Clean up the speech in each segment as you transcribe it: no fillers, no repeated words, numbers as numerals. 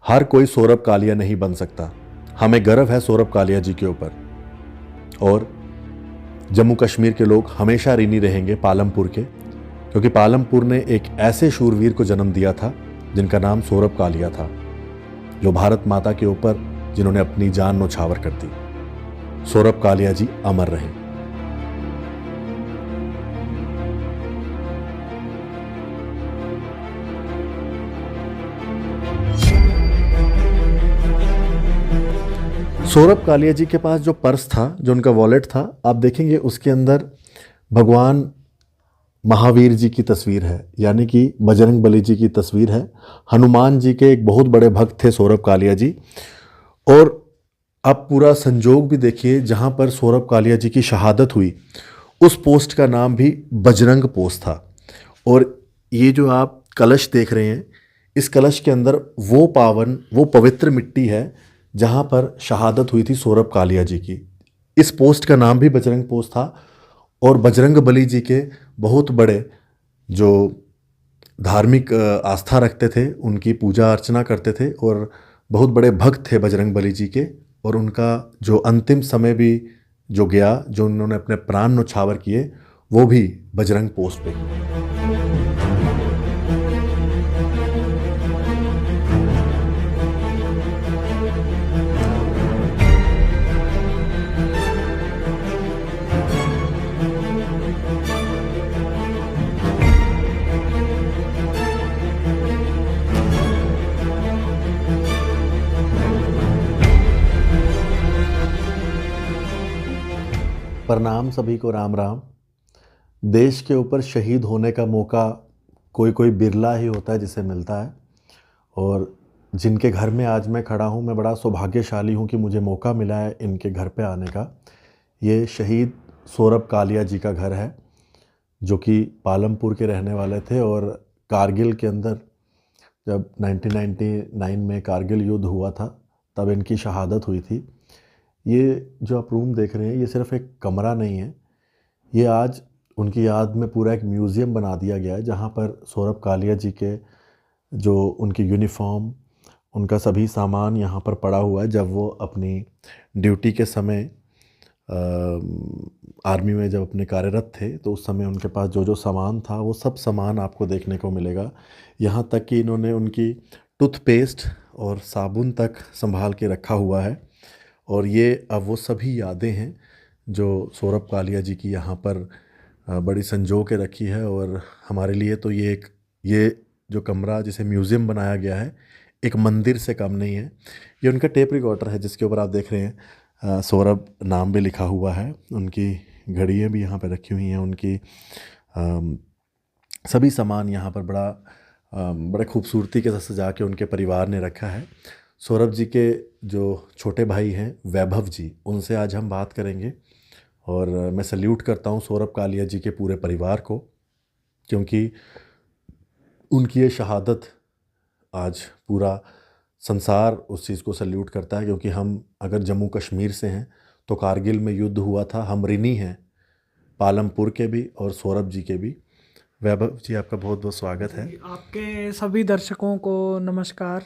हर कोई सौरभ कालिया नहीं बन सकता। हमें गर्व है सौरभ कालिया जी के ऊपर। और जम्मू कश्मीर के लोग हमेशा ऋणी रहेंगे पालमपुर के, क्योंकि पालमपुर ने एक ऐसे शूरवीर को जन्म दिया था जिनका नाम सौरभ कालिया था, जो भारत माता के ऊपर जिन्होंने अपनी जान न्यौछावर कर दी। सौरभ कालिया जी अमर रहे। सौरभ कालिया जी के पास जो पर्स था, जो उनका वॉलेट था, आप देखेंगे उसके अंदर भगवान महावीर जी की तस्वीर है, यानी कि बजरंग बली जी की तस्वीर है। हनुमान जी के एक बहुत बड़े भक्त थे सौरभ कालिया जी। और आप पूरा संजोग भी देखिए, जहाँ पर सौरभ कालिया जी की शहादत हुई उस पोस्ट का नाम भी बजरंग पोस्ट था। और ये जो आप कलश देख रहे हैं, इस कलश के अंदर वो पावन, वो पवित्र मिट्टी है जहाँ पर शहादत हुई थी सौरभ कालिया जी की। इस पोस्ट का नाम भी बजरंग पोस्ट था। और बजरंग बली जी के बहुत बड़े जो धार्मिक आस्था रखते थे, उनकी पूजा अर्चना करते थे और बहुत बड़े भक्त थे बजरंग बली जी के। और उनका जो अंतिम समय भी जो गया, जो उन्होंने अपने प्राण न्यौछावर किए, वो भी बजरंग पोस्ट पे। प्रणाम सभी को, राम राम। देश के ऊपर शहीद होने का मौका कोई कोई बिरला ही होता है जिसे मिलता है। और जिनके घर में आज मैं खड़ा हूँ, मैं बड़ा सौभाग्यशाली हूँ कि मुझे मौका मिला है इनके घर पे आने का। ये शहीद सौरभ कालिया जी का घर है, जो कि पालमपुर के रहने वाले थे। और कारगिल के अंदर जब 1999 में कारगिल युद्ध हुआ था, तब इनकी शहादत हुई थी। ये जो आप रूम देख रहे हैं, ये सिर्फ एक कमरा नहीं है, ये आज उनकी याद में पूरा एक म्यूज़ियम बना दिया गया है, जहाँ पर सौरभ कालिया जी के जो उनकी यूनिफॉर्म, उनका सभी सामान यहाँ पर पड़ा हुआ है। जब वो अपनी ड्यूटी के समय आर्मी में जब अपने कार्यरत थे, तो उस समय उनके पास जो जो सामान था, वो सब सामान आपको देखने को मिलेगा। यहाँ तक कि इन्होंने उनकी टूथपेस्ट और साबुन तक संभाल के रखा हुआ है। और ये अब वो सभी यादें हैं जो सौरभ कालिया जी की यहाँ पर बड़ी संजो के रखी है। और हमारे लिए तो ये जो कमरा जिसे म्यूज़ियम बनाया गया है, एक मंदिर से कम नहीं है। ये उनका टेप रिकॉर्डर है, जिसके ऊपर आप देख रहे हैं सौरभ नाम भी लिखा हुआ है। उनकी घड़ियाँ भी यहाँ पर रखी हुई हैं। उनकी सभी सामान यहाँ पर बड़े खूबसूरती के साथ सजा के उनके परिवार ने रखा है। सौरभ जी के जो छोटे भाई हैं वैभव जी, उनसे आज हम बात करेंगे। और मैं सल्यूट करता हूँ सौरभ कालिया जी के पूरे परिवार को, क्योंकि उनकी ये शहादत आज पूरा संसार उस चीज़ को सल्यूट करता है। क्योंकि हम अगर जम्मू कश्मीर से हैं तो कारगिल में युद्ध हुआ था, हम ऋणी हैं पालमपुर के भी और सौरभ जी के भी। वैभव जी, आपका बहुत बहुत स्वागत है। आपके सभी दर्शकों को नमस्कार।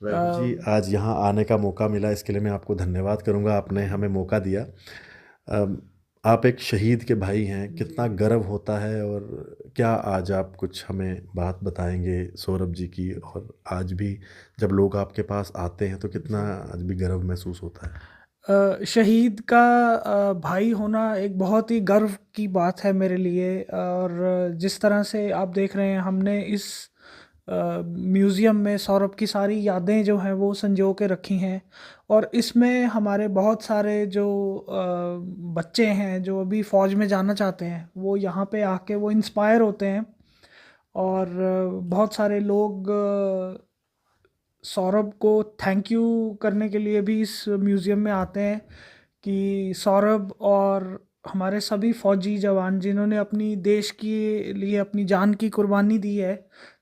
वैभव जी, आज यहाँ आने का मौका मिला, इसके लिए मैं आपको धन्यवाद करूँगा, आपने हमें मौका दिया। अम, आप एक शहीद के भाई हैं, कितना गर्व होता है। और क्या आज आप कुछ हमें बात बताएंगे सौरभ जी की? और आज भी जब लोग आपके पास आते हैं तो कितना आज भी गर्व महसूस होता है? शहीद का भाई होना एक बहुत ही गर्व की बात है मेरे लिए। और जिस तरह से आप देख रहे हैं, हमने इस म्यूज़ियम में सौरभ की सारी यादें जो हैं वो संजो के रखी हैं। और इसमें हमारे बहुत सारे जो बच्चे हैं जो अभी फ़ौज में जाना चाहते हैं, वो यहाँ पे आके वो इंस्पायर होते हैं। और बहुत सारे लोग सौरभ को थैंक यू करने के लिए भी इस म्यूज़ियम में आते हैं, कि सौरभ और हमारे सभी फौजी जवान जिन्होंने अपनी देश के लिए अपनी जान की कुर्बानी दी है,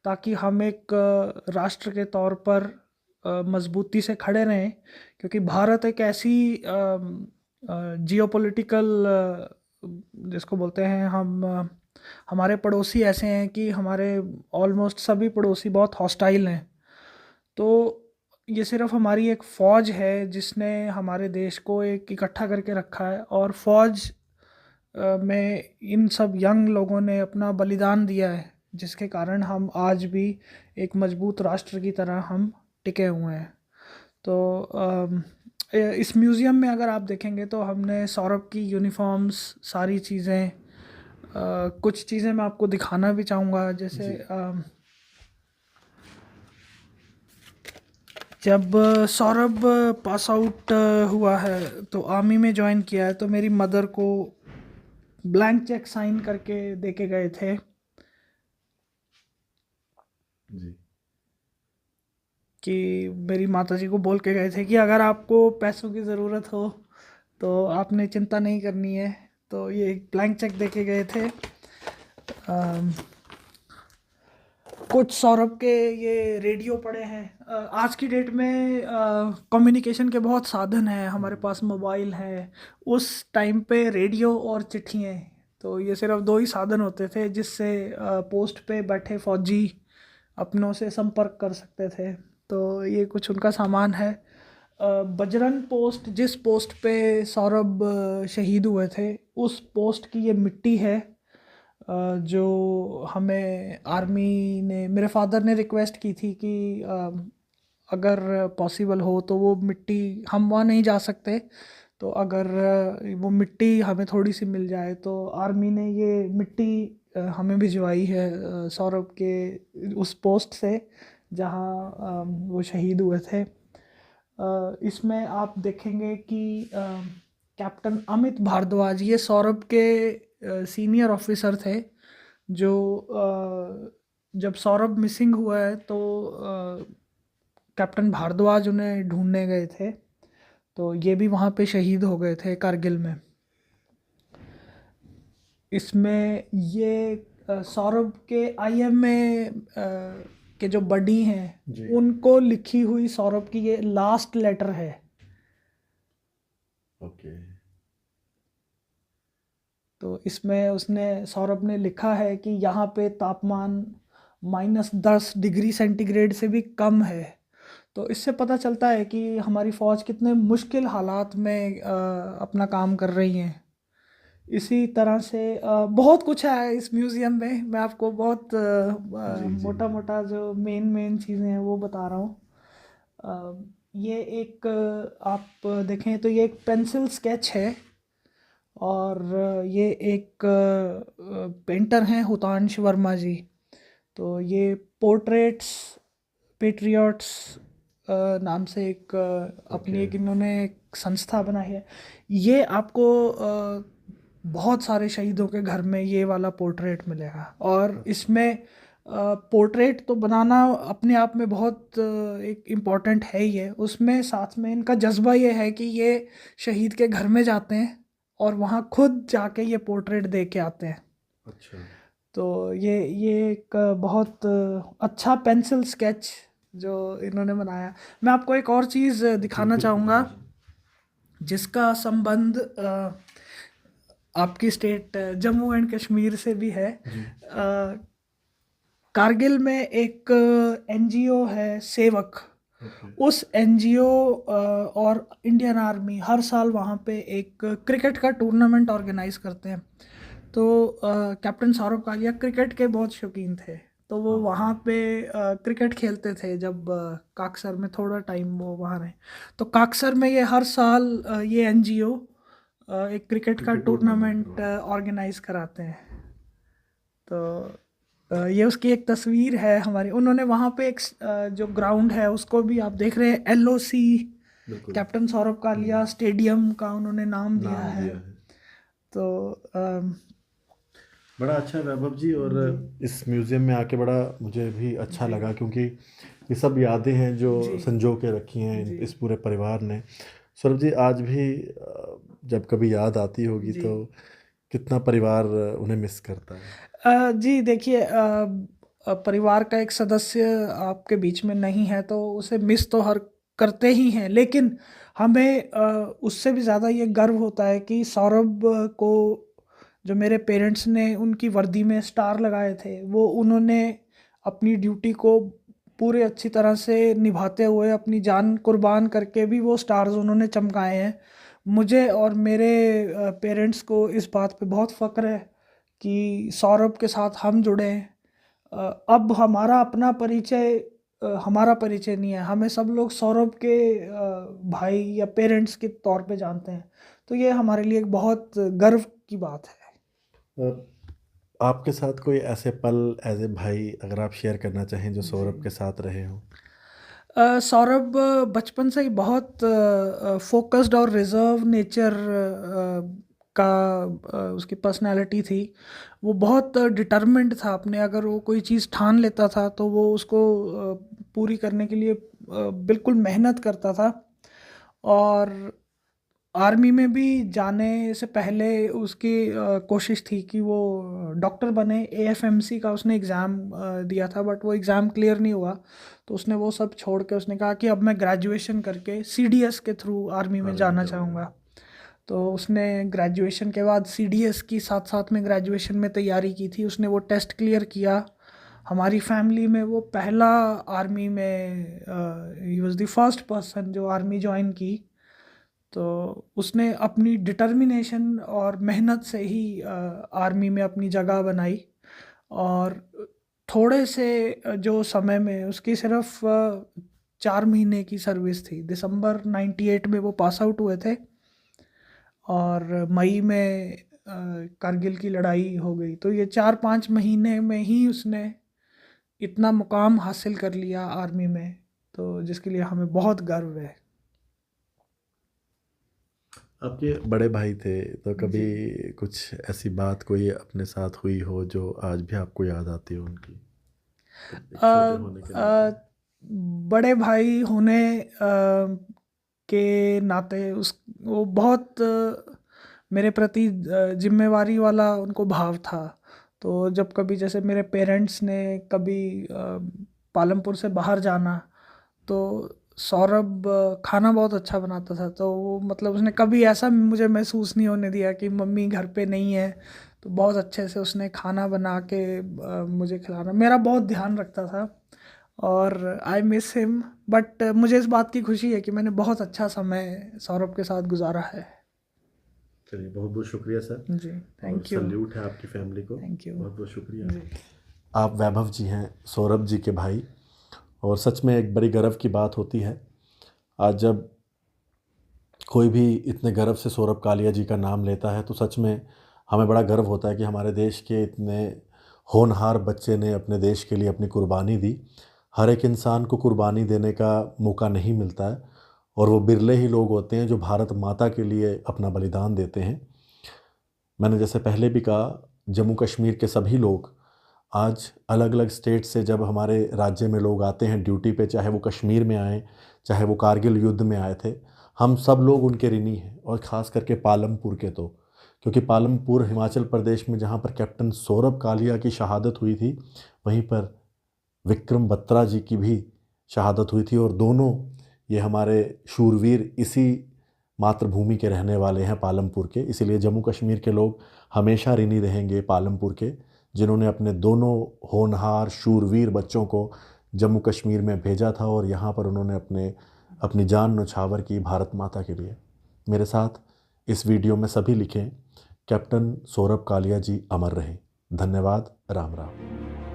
ताकि हम एक राष्ट्र के तौर पर मजबूती से खड़े रहें। क्योंकि भारत एक ऐसी जियोपॉलिटिकल, जिसको बोलते हैं हम, हमारे पड़ोसी ऐसे हैं कि हमारे ऑलमोस्ट सभी पड़ोसी बहुत हॉस्टाइल हैं। तो ये सिर्फ हमारी एक फ़ौज है जिसने हमारे देश को एक इकट्ठा करके रखा है, और फ़ौज में इन सब यंग लोगों ने अपना बलिदान दिया है, जिसके कारण हम आज भी एक मजबूत राष्ट्र की तरह हम टिके हुए हैं। तो इस म्यूज़ियम में अगर आप देखेंगे तो हमने सौरभ की यूनिफॉर्म्स, सारी चीज़ें, कुछ चीज़ें मैं आपको दिखाना भी चाहूँगा। जैसे जब सौरभ पास आउट हुआ है तो आर्मी में ज्वाइन किया है, तो मेरी मदर को ब्लैंक चेक साइन करके दे के गए थे जी। कि मेरी माताजी को बोल के गए थे कि अगर आपको पैसों की ज़रूरत हो तो आपने चिंता नहीं करनी है। तो ये एक ब्लैंक चेक दे के गए थे। कुछ सौरभ के ये रेडियो पड़े हैं। आज की डेट में कम्युनिकेशन के बहुत साधन हैं, हमारे पास मोबाइल है। उस टाइम पे रेडियो और चिट्ठियाँ, तो ये सिर्फ दो ही साधन होते थे जिससे पोस्ट पे बैठे फौजी अपनों से संपर्क कर सकते थे। तो ये कुछ उनका सामान है। बजरंग पोस्ट, जिस पोस्ट पे सौरभ शहीद हुए थे, उस पोस्ट की ये मिट्टी है जो हमें आर्मी ने, मेरे फादर ने रिक्वेस्ट की थी कि अगर पॉसिबल हो तो वो मिट्टी, हम वहाँ नहीं जा सकते, तो अगर वो मिट्टी हमें थोड़ी सी मिल जाए, तो आर्मी ने ये मिट्टी हमें भिजवाई है सौरभ के उस पोस्ट से जहाँ वो शहीद हुए थे। इसमें आप देखेंगे कि कैप्टन अमित भारद्वाज, ये सौरभ के सीनियर ऑफिसर थे, जो जब सौरभ मिसिंग हुआ है तो कैप्टन भारद्वाज उन्हें ढूंढने गए थे, तो ये भी वहाँ पे शहीद हो गए थे कारगिल में। इसमें ये सौरभ के आईएमए के जो बडी हैं उनको लिखी हुई सौरभ की ये लास्ट लेटर है। ओके। तो इसमें उसने, सौरभ ने लिखा है कि यहाँ पे तापमान -10 डिग्री सेंटीग्रेड से भी कम है। तो इससे पता चलता है कि हमारी फ़ौज कितने मुश्किल हालात में अपना काम कर रही हैं। इसी तरह से बहुत कुछ है इस म्यूज़ियम में। मैं आपको बहुत मोटा मोटा जो मेन चीज़ें हैं वो बता रहा हूँ। ये एक आप देखें तो ये एक पेंसिल स्केच है, और ये एक पेंटर हैं हुतांश वर्मा जी। तो ये पोर्ट्रेट्स पेट्रियट्स नाम से एक अपनी एक इन्होंने एक संस्था बनाई है। ये आपको बहुत सारे शहीदों के घर में ये वाला पोर्ट्रेट मिलेगा, और इसमें पोर्ट्रेट तो बनाना अपने आप में बहुत एक इम्पॉर्टेंट है ही है, उसमें साथ में इनका जज्बा ये है कि ये शहीद के घर में जाते हैं और वहाँ खुद जाके ये पोर्ट्रेट दे के आते हैं। अच्छा। तो ये एक बहुत अच्छा पेंसिल स्केच जो इन्होंने बनाया। मैं आपको एक और चीज़ दिखाना चाहूँगा जिसका संबंध आपकी स्टेट जम्मू एंड कश्मीर से भी है। कारगिल में एक एनजीओ है सेवक। उस एनजीओ और इंडियन आर्मी हर साल वहाँ पे एक क्रिकेट का टूर्नामेंट ऑर्गेनाइज करते हैं। तो कैप्टन सौरभ कालिया क्रिकेट के बहुत शौकीन थे, तो वो वहाँ पे क्रिकेट खेलते थे जब काकसर में थोड़ा टाइम वो वहाँ रहे। तो काकसर में ये हर साल ये एनजीओ एक क्रिकेट का टूर्नामेंट ऑर्गेनाइज कराते हैं। तो ये उसकी एक तस्वीर है हमारी। उन्होंने वहाँ पे एक जो ग्राउंड है उसको भी आप देख रहे हैं, LOC captain Saurabh Kalia stadium का उन्होंने नाम दिया है। तो बड़ा अच्छा है वैभव जी, और इस म्यूज़ियम में आके बड़ा मुझे भी अच्छा लगा, क्योंकि ये सब यादें हैं जो संजो के रखी हैं इस पूरे परिवार ने। सौरभ जी, आज भी जब कभी याद आती होगी तो कितना परिवार उन्हें मिस करता है? जी देखिए, परिवार का एक सदस्य आपके बीच में नहीं है तो उसे मिस तो हर करते ही हैं, लेकिन हमें उससे भी ज़्यादा ये गर्व होता है कि सौरभ को जो मेरे पेरेंट्स ने उनकी वर्दी में स्टार लगाए थे, वो उन्होंने अपनी ड्यूटी को पूरे अच्छी तरह से निभाते हुए अपनी जान कुर्बान करके भी वो स्टार्स उन्होंने चमकाए हैं। मुझे और मेरे पेरेंट्स को इस बात पे बहुत फ़क्र है कि सौरभ के साथ हम जुड़े हैं। अब हमारा परिचय नहीं है, हमें सब लोग सौरभ के भाई या पेरेंट्स के तौर पे जानते हैं। तो ये हमारे लिए एक बहुत गर्व की बात है। आपके साथ कोई ऐसे पल एज ए भाई अगर आप शेयर करना चाहें जो सौरभ के साथ रहे हों? सौरभ बचपन से ही बहुत फोकस्ड और रिजर्व नेचर का उसकी पर्सनालिटी थी। वो बहुत डिटर्मिन्ड था अपने, अगर वो कोई चीज़ ठान लेता था तो वो उसको पूरी करने के लिए बिल्कुल मेहनत करता था। और आर्मी में भी जाने से पहले उसकी कोशिश थी कि वो डॉक्टर बने। एएफएमसी का उसने एग्ज़ाम दिया था, बट वो एग्ज़ाम क्लियर नहीं हुआ। तो उसने वो सब छोड़ के उसने कहा कि अब मैं ग्रेजुएशन करके सीडीएस के थ्रू आर्मी में जाना चाहूँगा। तो उसने ग्रेजुएशन के बाद सीडीएस की साथ साथ में ग्रेजुएशन में तैयारी की थी। उसने वो टेस्ट क्लियर किया। हमारी फैमिली में वो पहला आर्मी में he was the first person जो आर्मी ज्वाइन की। तो उसने अपनी डिटर्मिनेशन और मेहनत से ही आर्मी में अपनी जगह बनाई। और थोड़े से जो समय में उसकी सिर्फ 4 महीने की सर्विस थी। दिसंबर 98 में वो पास आउट हुए थे और मई में कारगिल की लड़ाई हो गई। तो ये 4-5 महीने में ही उसने इतना मुकाम हासिल कर लिया आर्मी में, तो जिसके लिए हमें बहुत गर्व है। आपके बड़े भाई थे तो कभी कुछ ऐसी बात कोई अपने साथ हुई हो जो आज भी आपको याद आती हो उनकी, एक छोटे होने के नाते? बड़े भाई होने के नाते उस वो बहुत मेरे प्रति जिम्मेवारी वाला उनको भाव था। तो जब कभी जैसे मेरे पेरेंट्स ने कभी पालमपुर से बाहर जाना, तो सौरभ खाना बहुत अच्छा बनाता था। तो वो मतलब उसने कभी ऐसा मुझे महसूस नहीं होने दिया कि मम्मी घर पे नहीं है। तो बहुत अच्छे से उसने खाना बना के मुझे खिलाना, मेरा बहुत ध्यान रखता था। और आई मिस हिम, बट मुझे इस बात की खुशी है कि मैंने बहुत अच्छा समय सौरभ के साथ गुजारा है। चलिए, बहुत बहुत शुक्रिया सर। जी, थैंक यू। सल्यूट है आपकी फैमिली को। Thank you. बहुत बहुत शुक्रिया। जी। आप वैभव जी हैं सौरभ जी के भाई, और सच में एक बड़ी गर्व की बात होती है आज जब कोई भी इतने गर्व से सौरभ कालिया जी का नाम लेता है, तो सच में हमें बड़ा गर्व होता है कि हमारे देश के इतने होनहार बच्चे ने अपने देश के लिए अपनी कुर्बानी दी। हर एक इंसान को कुर्बानी देने का मौका नहीं मिलता है, और वो बिरले ही लोग होते हैं जो भारत माता के लिए अपना बलिदान देते हैं। मैंने जैसे पहले भी कहा, जम्मू कश्मीर के सभी लोग आज अलग अलग स्टेट से जब हमारे राज्य में लोग आते हैं ड्यूटी पे, चाहे वो कश्मीर में आए, चाहे वो कारगिल युद्ध में आए थे, हम सब लोग उनके ऋणी हैं। और ख़ास करके पालमपुर के, तो क्योंकि पालमपुर हिमाचल प्रदेश में जहाँ पर कैप्टन सौरभ कालिया की शहादत हुई थी, वहीं पर विक्रम बत्रा जी की भी शहादत हुई थी। और दोनों ये हमारे शूरवीर इसी मातृभूमि के रहने वाले हैं, पालमपुर के। इसीलिए जम्मू कश्मीर के लोग हमेशा ऋणी रहेंगे पालमपुर के, जिन्होंने अपने दोनों होनहार शूरवीर बच्चों को जम्मू कश्मीर में भेजा था और यहाँ पर उन्होंने अपनी जान न्यौछावर की भारत माता के लिए। मेरे साथ इस वीडियो में सभी लिखें, कैप्टन सौरभ कालिया जी अमर रहें। धन्यवाद। राम राम।